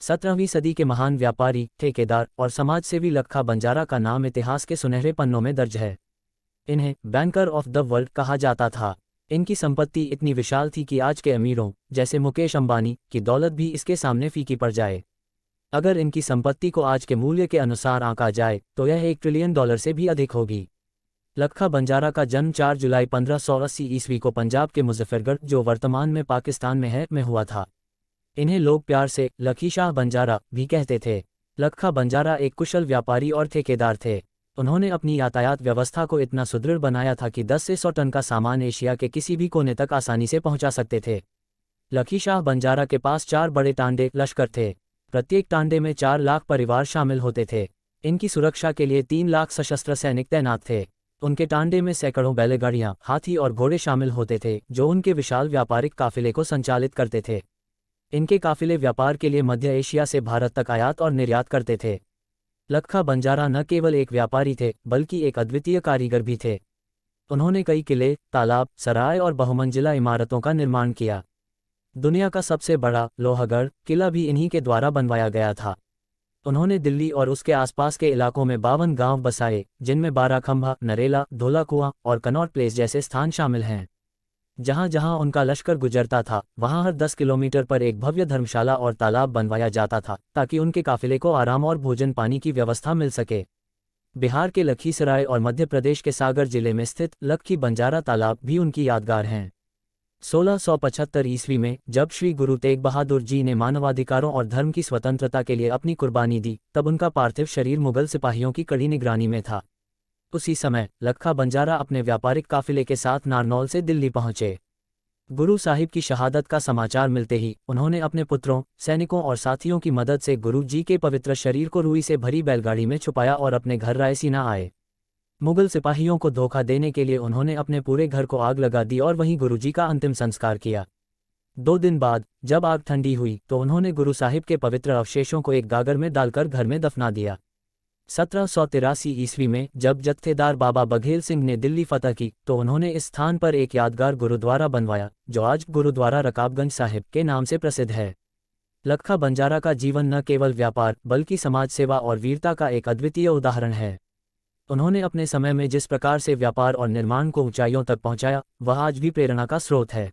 17वीं सदी के महान व्यापारी, ठेकेदार और समाजसेवी लखा बंजारा का नाम इतिहास के सुनहरे पन्नों में दर्ज है। इन्हें बैंकर ऑफ द वर्ल्ड कहा जाता था। इनकी संपत्ति इतनी विशाल थी कि आज के अमीरों जैसे मुकेश अंबानी की दौलत भी इसके सामने फीकी पड़ जाए। अगर इनकी संपत्ति को आज के मूल्य के अनुसार आंका जाए तो यह $1 ट्रिलियन से भी अधिक होगी। लखा बंजारा का जन्म 4 जुलाई 1580 ईस्वी को पंजाब के मुजफ्फरगढ़, जो वर्तमान में पाकिस्तान में है, में हुआ था। इन्हें लोग प्यार से लखी शाह बंजारा भी कहते थे। लखा बंजारा एक कुशल व्यापारी और ठेकेदार थे। उन्होंने अपनी यातायात व्यवस्था को इतना सुदृढ़ बनाया था कि 10 से 100 टन का सामान एशिया के किसी भी कोने तक आसानी से पहुंचा सकते थे। लखी शाह बंजारा के पास 4 बड़े टांडे लश्कर थे। प्रत्येक टांडे में 4 लाख परिवार शामिल होते थे। इनकी सुरक्षा के लिए 3 लाख सशस्त्र सैनिक तैनात थे। उनके टांडे में सैकड़ों बैलगाड़ियां, हाथी और घोड़े शामिल होते थे, जो उनके विशाल व्यापारिक काफिले को संचालित करते थे। इनके काफिले व्यापार के लिए मध्य एशिया से भारत तक आयात और निर्यात करते थे। लखा बंजारा न केवल एक व्यापारी थे, बल्कि एक अद्वितीय कारीगर भी थे। उन्होंने कई किले, तालाब, सराय और बहुमंजिला इमारतों का निर्माण किया। दुनिया का सबसे बड़ा लोहगढ़ किला भी इन्हीं के द्वारा बनवाया गया था। उन्होंने दिल्ली और उसके आसपास के इलाकों में 52 गांव बसाए, जिनमें बाराखंभा, नरेला, धोला कुआं और कनॉट प्लेस जैसे स्थान शामिल हैं। जहां जहां उनका लश्कर गुजरता था, वहां हर 10 किलोमीटर पर एक भव्य धर्मशाला और तालाब बनवाया जाता था, ताकि उनके काफिले को आराम और भोजन पानी की व्यवस्था मिल सके। बिहार के लखीसराय और मध्य प्रदेश के सागर जिले में स्थित लखी बंजारा तालाब भी उनकी यादगार हैं। 1675 ईस्वी में जब श्री गुरु तेग बहादुर जी ने मानवाधिकारों और धर्म की स्वतंत्रता के लिए अपनी कुर्बानी दी, तब उनका पार्थिव शरीर मुगल सिपाहियों की कड़ी निगरानी में था। उसी समय लखा बंजारा अपने व्यापारिक काफिले के साथ नारनौल से दिल्ली पहुंचे। गुरु साहिब की शहादत का समाचार मिलते ही उन्होंने अपने पुत्रों, सैनिकों और साथियों की मदद से गुरु जी के पवित्र शरीर को रुई से भरी बैलगाड़ी में छुपाया और अपने घर रायसीना आए। मुगल सिपाहियों को धोखा देने के लिए उन्होंने अपने पूरे घर को आग लगा दी और वहीं गुरुजी का अंतिम संस्कार किया। 2 दिन बाद जब आग ठंडी हुई तो उन्होंने गुरु साहिब के पवित्र अवशेषों को एक गागर में डालकर घर में दफना दिया। 1783 ईस्वी में जब जत्थेदार बाबा बघेल सिंह ने दिल्ली फतह की, तो उन्होंने इस स्थान पर एक यादगार गुरुद्वारा बनवाया, जो आज गुरुद्वारा रकाबगंज साहिब के नाम से प्रसिद्ध है। लखा बंजारा का जीवन न केवल व्यापार बल्कि समाज सेवा और वीरता का एक अद्वितीय उदाहरण है। उन्होंने अपने समय में जिस प्रकार से व्यापार और निर्माण को ऊंचाइयों तक पहुंचाया, वह आज भी प्रेरणा का स्रोत है।